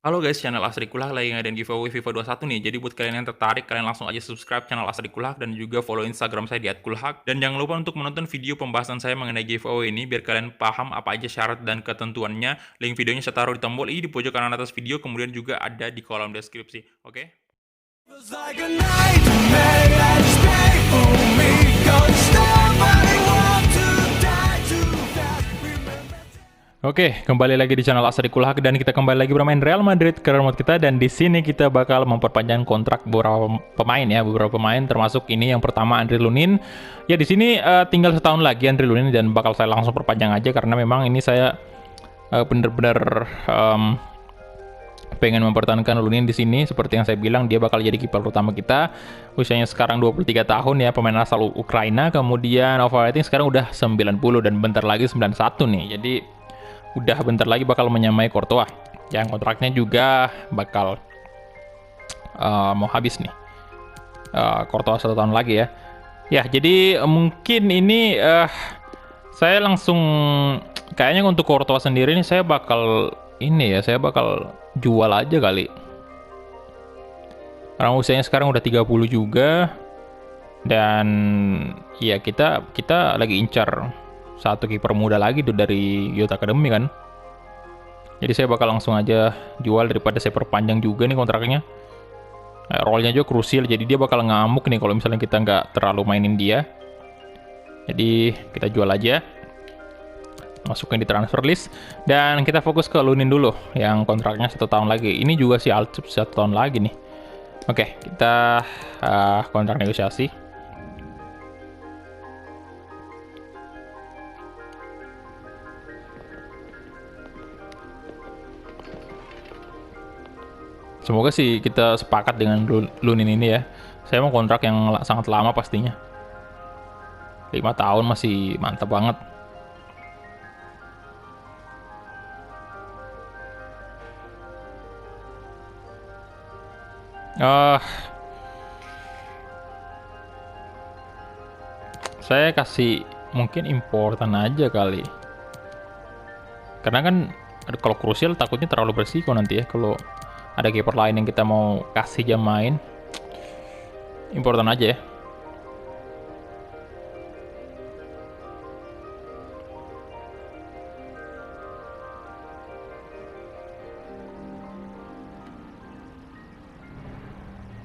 Halo guys, channel Asri Kulak lagi ngadain giveaway FIFA 21 nih. Jadi buat kalian yang tertarik, kalian langsung aja subscribe channel Asri Kulak dan juga follow Instagram saya di @kulhak. Dan jangan lupa untuk menonton video pembahasan saya mengenai giveaway ini biar kalian paham apa aja syarat dan ketentuannya. Link videonya saya taruh di tombol i di pojok kanan atas video, kemudian juga ada di kolom deskripsi. Oke? Feels like a nightmare that's painful me. Don't stop, I want to die too fast. Remember. Oke, kembali lagi di channel Asri Kulhak dan kita kembali lagi bermain Real Madrid ke remote kita, dan di sini kita bakal memperpanjang kontrak beberapa pemain termasuk ini yang pertama Andre Lunin. Ya di sini tinggal setahun lagi Andre Lunin dan bakal saya langsung perpanjang aja karena memang ini saya bener-bener pengen mempertahankan Lunin di sini. Seperti yang saya bilang, dia bakal jadi kiper utama kita. Usianya sekarang 23 tahun ya, pemain asal Ukraina. Kemudian overrating sekarang udah 90 dan bentar lagi 91 nih. Jadi udah bentar lagi bakal menyamai Courtois. Yang kontraknya juga bakal mau habis nih. Courtois 1 tahun lagi ya. Ya, jadi mungkin ini saya langsung kayaknya untuk Courtois sendiri nih saya bakal jual aja kali. Karena usianya sekarang udah 30 juga. Dan ya kita lagi incar satu kiper muda lagi tuh dari Youth Academy kan. Jadi saya bakal langsung aja jual daripada saya perpanjang juga nih kontraknya. Role-nya juga krusial, jadi dia bakal ngamuk nih kalau misalnya kita nggak terlalu mainin dia. Jadi kita jual aja, masukin di transfer list, dan kita fokus ke Lunin dulu yang kontraknya 1 tahun lagi. Ini juga si Alcup 1 tahun lagi nih. Oke, kita kontrak negosiasi. Semoga sih kita sepakat dengan Lunin ini ya. Saya mau kontrak yang sangat lama pastinya. 5 tahun masih mantap banget. Saya kasih mungkin importan aja kali. Karena kan kalau krusial takutnya terlalu bersiko nanti ya. Kalau ada kiper lain yang kita mau kasih jam main, importan aja ya.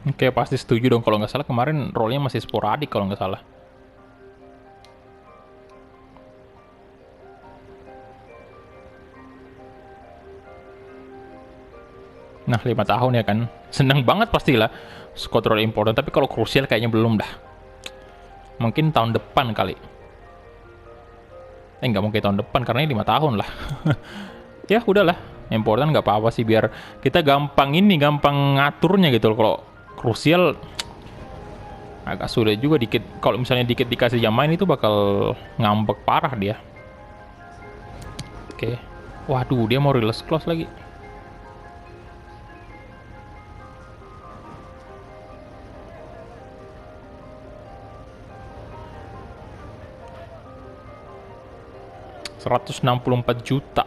Oke, pasti setuju dong. Kalau nggak salah kemarin role-nya masih sporadik kalau nggak salah. Nah, 5 tahun ya kan. Seneng banget pastilah squad role important. Tapi kalau krusial kayaknya belum dah. Mungkin tahun depan kali. Nggak mungkin tahun depan karena ini 5 tahun lah. Ya udahlah, important nggak apa-apa sih, biar kita gampang ngaturnya gitu loh. Kalau krusial agak sulit juga dikit. Kalau misalnya dikit dikasih jam main itu bakal ngambek parah dia. Oke. Waduh, dia mau release close lagi. $164 juta.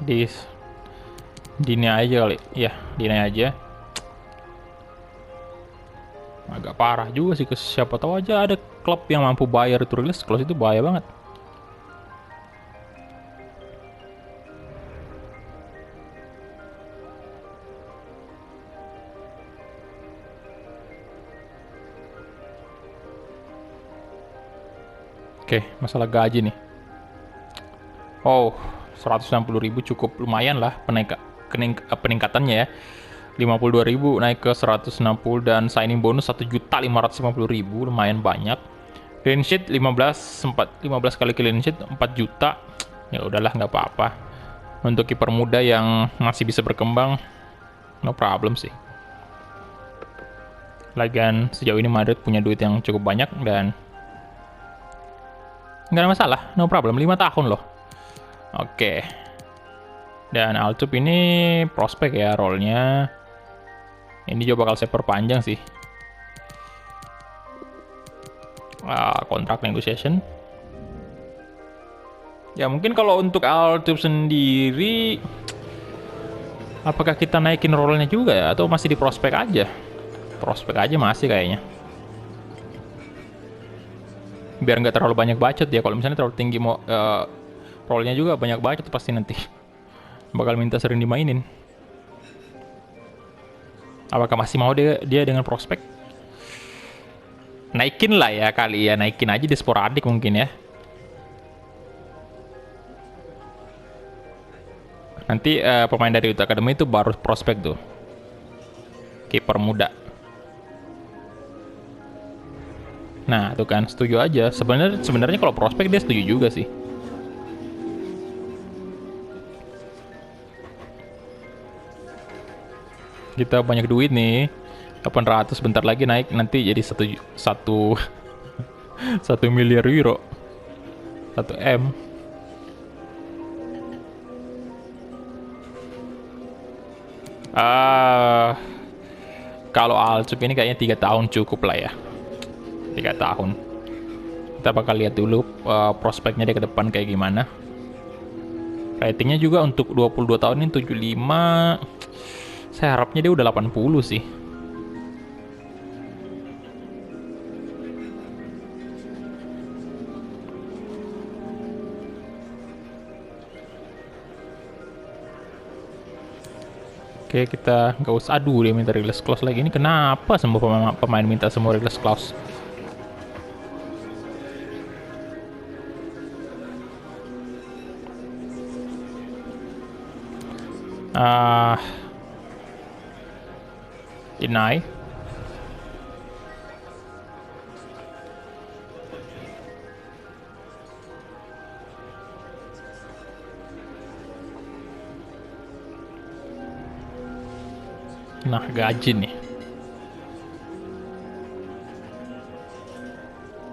Di dini aja kali. Ya, dini aja. Agak parah juga sih, siapa tahu aja ada klub yang mampu bayar itu rilis close, itu bahaya banget. Oke, masalah gaji nih. Oh, 160.000 cukup lumayan lah peningkatannya ya. 52.000 naik ke 160, dan signing bonus 1.550.000, lumayan banyak. Clean sheet 15 kali clean sheet 4 juta. Ya udahlah, nggak apa-apa. Untuk kiper muda yang masih bisa berkembang, no problem sih. Lagian sejauh ini Madrid punya duit yang cukup banyak dan nggak ada masalah, no problem. 5 tahun loh. Oke. Dan Alcup ini prospek ya role-nya. Ini juga bakal saya perpanjang sih. Kontrak negotiation. Ya mungkin kalau untuk Altub sendiri, apakah kita naikin rollnya juga ya? Atau masih di prospek aja? Prospek aja masih kayaknya. Biar nggak terlalu banyak bacot ya. Kalau misalnya terlalu tinggi mau rollnya juga banyak bacot pasti nanti bakal minta sering dimainin. Apakah masih mau dia dengan prospek? Naikin lah ya kali ya, naikin aja di sporadik mungkin ya. Nanti pemain dari Youth Academy itu baru prospek tuh. Kiper muda. Nah, tuh kan setuju aja. Sebenarnya kalau prospek dia setuju juga sih. Kita banyak duit nih. 800 bentar lagi naik nanti jadi 1 miliar euro. 1 M. Kalau Alcup ini kayaknya 3 tahun cukup lah ya. 3 tahun. Kita bakal lihat dulu prospeknya dia ke depan kayak gimana. Ratingnya juga untuk 22 tahun ini 75. Saya harapnya dia udah 80 sih. Oke, kita nggak usah. Aduh, dia minta release clause lagi. Ini kenapa semua pemain minta semua release clause? Deny. Nah, gaji nih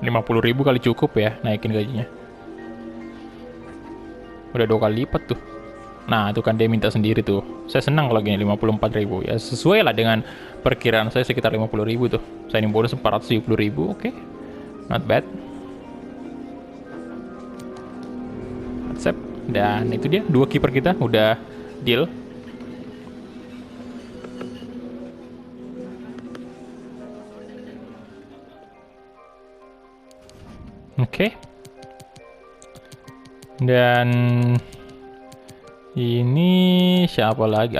50.000 kali cukup ya naikin gajinya. Udah 2 kali lipat tuh. Nah, itu kan dia minta sendiri tuh. Saya senang kalau gini 54.000. Ya sesuai lah dengan perkiraan saya sekitar 50.000 tuh. Signing bonus 470.000. Oke. Not bad. Accept. Dan itu dia 2 kiper kita udah deal. Oke. Dan ini siapa lagi?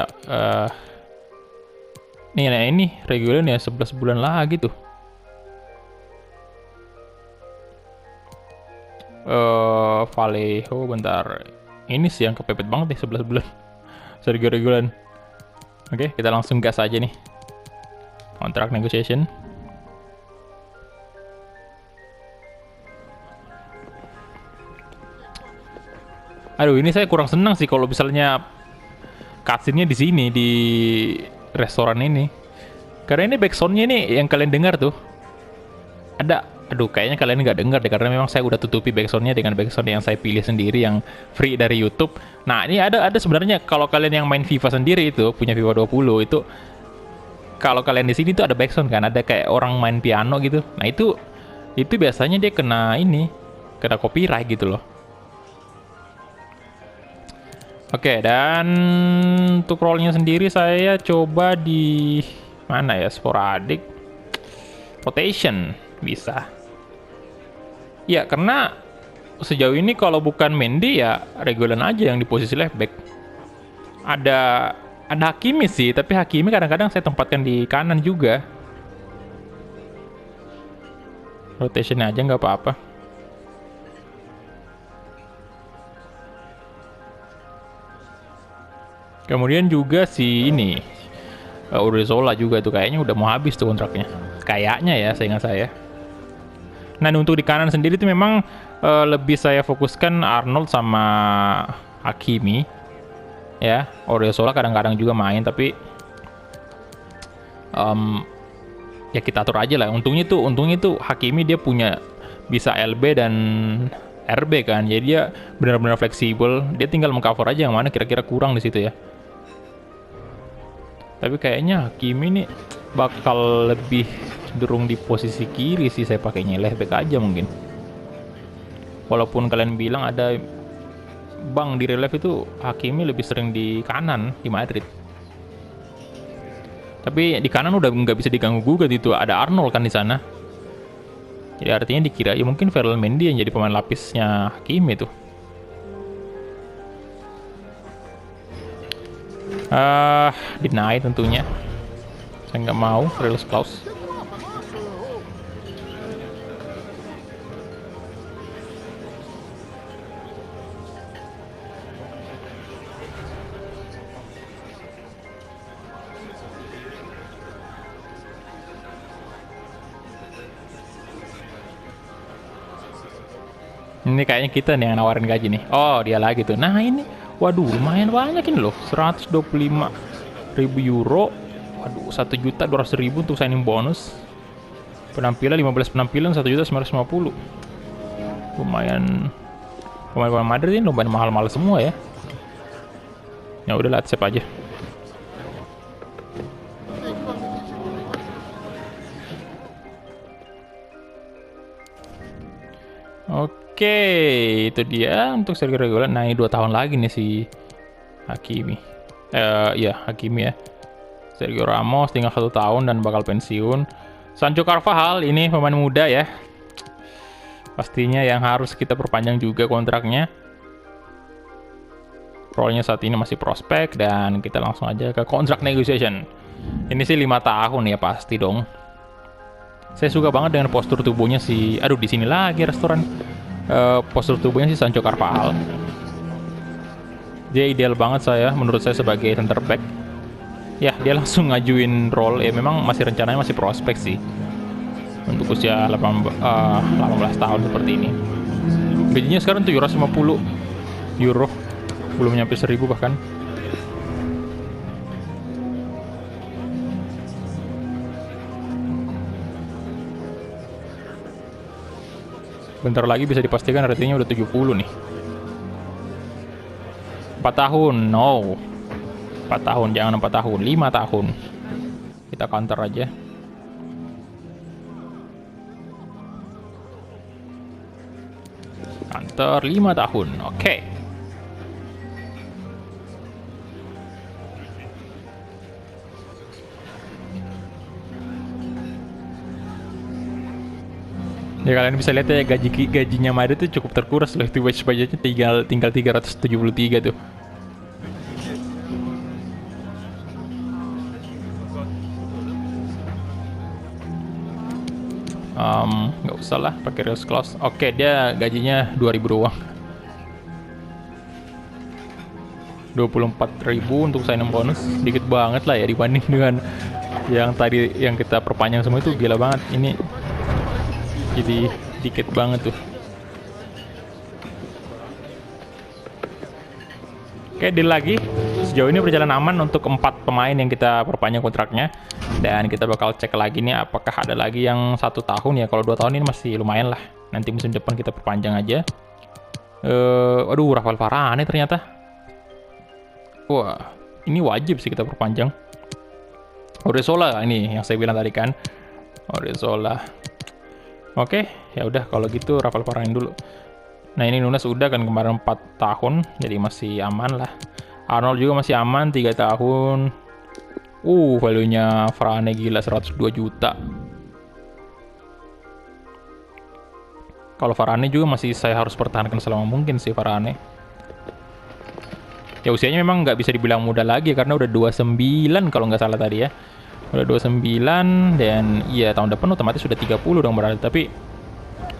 Ini reguler ya 11 bulan lagi tuh. Vallejo bentar. Ini sih yang kepepet banget nih 11 bulan. Sergio Regulan. Oke, kita langsung gas aja nih. Kontrak negotiation. Aduh, ini saya kurang senang sih kalau misalnya cutscene-nya di sini di restoran ini. Karena ini backsound-nya nih yang kalian dengar tuh. Aduh, kayaknya kalian nggak dengar deh karena memang saya udah tutupi backsound-nya dengan backsound yang saya pilih sendiri yang free dari YouTube. Nah, ini ada sebenarnya kalau kalian yang main FIFA sendiri itu punya FIFA 20 itu kalau kalian di sini tuh ada backsound kan, ada kayak orang main piano gitu. Nah, itu biasanya dia kena copyright gitu loh. Oke, dan untuk rollnya sendiri saya coba di mana ya, sporadik rotation bisa. Ya, karena sejauh ini kalau bukan Mendy ya Regulan aja yang di posisi left back. Ada Hakimi sih, tapi Hakimi kadang-kadang saya tempatkan di kanan juga. Rotation aja nggak apa-apa. Kemudian juga si ini Urzola juga tuh kayaknya udah mau habis tuh kontraknya. Kayaknya ya, seingat saya. Nah, untuk di kanan sendiri tuh memang lebih saya fokuskan Arnold sama Hakimi. Ya, Urzola kadang-kadang juga main tapi ya kita atur aja lah. Untungnya tuh Hakimi dia punya bisa LB dan RB kan. Jadi dia benar-benar fleksibel. Dia tinggal mengcover aja yang mana kira-kira kurang di situ ya. Tapi kayaknya Hakimi ini bakal lebih cenderung di posisi kiri sih saya pakainya, left back aja mungkin. Walaupun kalian bilang ada Bang di relief itu Hakimi lebih sering di kanan di Madrid. Tapi di kanan udah nggak bisa diganggu gugat itu, ada Arnold kan di sana. Jadi artinya dikira ya mungkin Ferland Mendy yang jadi pemain lapisnya Hakimi itu. Deny tentunya. Saya nggak mau release clause. Ini kayaknya kita nih yang nawarin gaji nih. Oh, dia lagi tuh. Nah, ini. Waduh, lumayan banyak ini loh. 125.000 euro. Waduh, 1.200.000 untuk signing bonus. Penampilan 15 penampilan 1.950. Lumayan. Pemain-pemain Madrid ini lumayan mahal-mahal semua ya. Ya udah, save aja. Oke, itu dia untuk Sergio Reguilon. Nah, ini 2 tahun lagi nih si Hakimi. Ya, Hakimi ya. Sergio Ramos tinggal 1 tahun dan bakal pensiun. Sancho Carvajal ini pemain muda ya. Pastinya yang harus kita perpanjang juga kontraknya. Role-nya saat ini masih prospek dan kita langsung aja ke kontrak negotiation. Ini sih 5 tahun ya pasti dong. Saya suka banget dengan postur tubuhnya si... Aduh, di sini lagi restoran. Postur tubuhnya si Sancho Carvajal. Dia ideal banget menurut saya sebagai center back. Ya, dia langsung ngajuin role. Ya memang rencananya masih prospek sih. Untuk usia 18 tahun seperti ini. Gajinya sekarang 750 euro. Belum nyampe 1.000 bahkan. Bentar lagi bisa dipastikan ratingnya udah 70 nih. 4 tahun, no. 4 tahun, jangan 4 tahun, 5 tahun. Kita counter aja. Counter 5 tahun, oke. Ya kalian bisa lihat ya gajinya Madrid itu cukup terkuras loh. Itu wage budgetnya tinggal 373 tuh. Nggak usah lah pakai real clause. Oke, dia gajinya 2.000 doang. 24.000 untuk signing bonus. Dikit banget lah ya dibanding dengan yang tadi yang kita perpanjang semua itu, gila banget. Ini jadi dikit banget tuh. Oke, deal lagi. Sejauh ini berjalan aman untuk 4 pemain yang kita perpanjang kontraknya. Dan kita bakal cek lagi nih apakah ada lagi yang 1 tahun ya. Kalau 2 tahun ini masih lumayan lah. Nanti musim depan kita perpanjang aja. Aduh, Rafael Varane ternyata. Wah, ini wajib sih kita perpanjang. Odriozola ini yang saya bilang tadi kan. Odriozola. Oke, ya udah kalau gitu Rafael Varane dulu. Nah, ini Nunes udah kan kemarin 4 tahun, jadi masih aman lah. Arnold juga masih aman 3 tahun. Value-nya Varane gila 102 juta. Kalau Varane juga masih saya harus pertahankan selama mungkin sih Varane. Ya usianya memang nggak bisa dibilang muda lagi karena udah 29 kalau nggak salah tadi ya. Udah 29 dan iya tahun depan otomatis sudah 30 dong berarti, tapi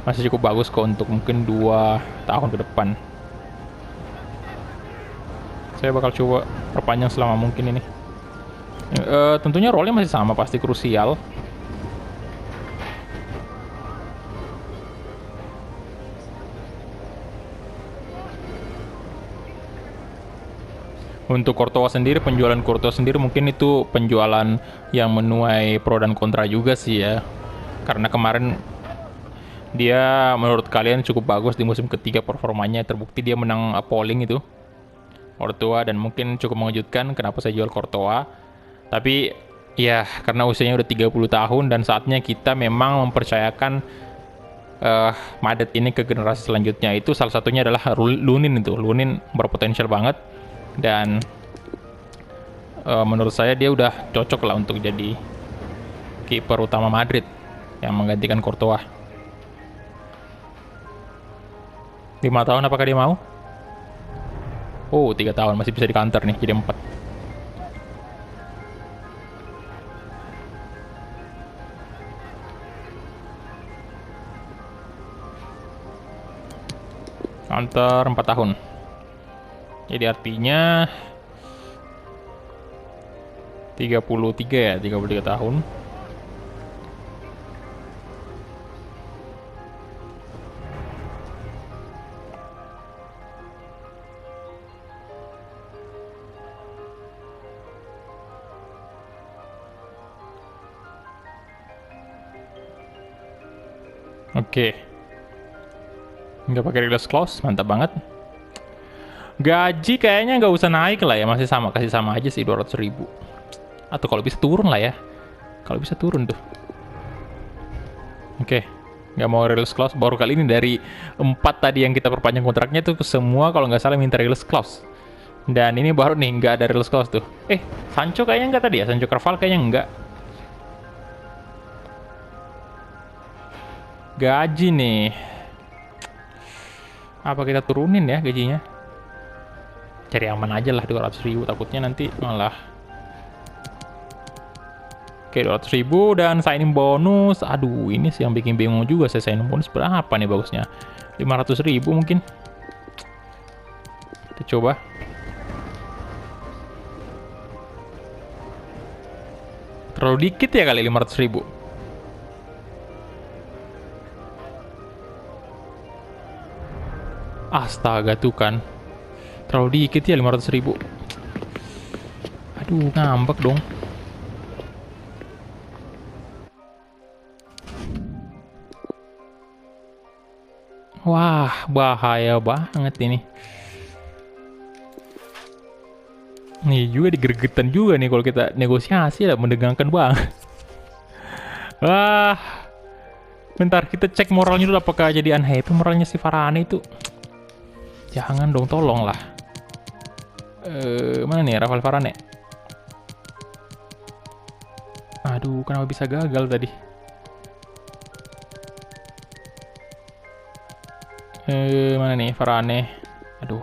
masih cukup bagus kok untuk mungkin 2 tahun ke depan. Saya bakal coba perpanjang selama mungkin ini. Tentunya role-nya masih sama, pasti krusial. Untuk Courtois sendiri, penjualan Courtois sendiri mungkin itu penjualan yang menuai pro dan kontra juga sih ya. Karena kemarin dia menurut kalian cukup bagus di musim ketiga performanya, terbukti dia menang polling itu Courtois, dan mungkin cukup mengejutkan kenapa saya jual Courtois. Tapi ya karena usianya udah 30 tahun dan saatnya kita memang mempercayakan Madrid ini ke generasi selanjutnya. Itu salah satunya adalah Lunin itu. Lunin berpotensial banget dan menurut saya dia udah cocok lah untuk jadi kiper utama Madrid yang menggantikan Courtois. 5 tahun apakah dia mau? Oh, 3 tahun masih bisa di counter nih jadi 4. Counter 4 tahun. Jadi artinya 33 ya, 33 tahun. Oke. Nggak pakai release clause, mantap banget. Gaji kayaknya nggak usah naik lah ya, masih sama, kasih sama aja sih 200.000. Atau kalau bisa turun lah ya. Kalau bisa turun tuh. Oke. Nggak mau release clause, baru kali ini dari 4 tadi yang kita perpanjang kontraknya tuh semua kalau nggak salah minta release clause. Dan ini baru nih, nggak ada release clause tuh. Sancho kayaknya nggak tadi ya, Sancho Carval kayaknya nggak. Gaji nih. Apa kita turunin ya gajinya? Cari aman aja lah 200.000, takutnya nanti malah. Oke, 200.000 dan signing bonus. Aduh, ini sih yang bikin bingung juga. Saya signing bonus berapa nih bagusnya? 500.000 mungkin. Kita coba. Terlalu dikit ya kali 500.000. Astaga tuh kan. Terlalu dikit ya 500.000. Aduh, ngambek dong. Wah, bahaya banget ini. Nih juga digergetan juga nih kalau kita negosiasi lah, mendegangkan banget. Wah. Bentar, kita cek moralnya dulu apakah jadi unhappy moralnya si Varane itu. Jangan dong, tolong lah. Mana nih Rafael Varane? Aduh, kenapa bisa gagal tadi? Mana nih Varane? Aduh,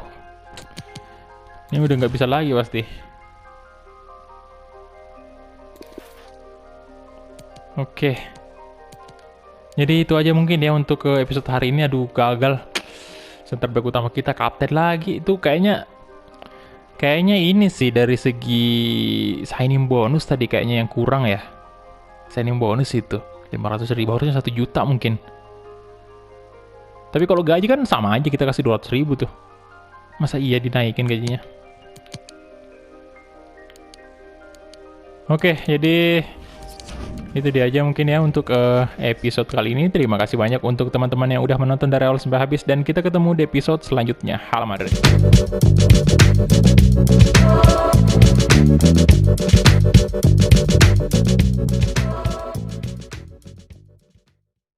ini udah nggak bisa lagi pasti. Oke. Jadi itu aja mungkin ya untuk episode hari ini. Aduh, gagal. Center back utama kita kapten lagi. Itu kayaknya ini sih dari segi signing bonus tadi kayaknya yang kurang ya. Signing bonus itu 500.000, harusnya 1 juta mungkin. Tapi kalau gaji kan sama aja, kita kasih 200.000 tuh. Masa iya dinaikin gajinya? Oke, jadi itu dia aja mungkin ya untuk episode kali ini. Terima kasih banyak untuk teman-teman yang udah menonton dari awal sampai habis. Dan kita ketemu di episode selanjutnya. Halo Madrid.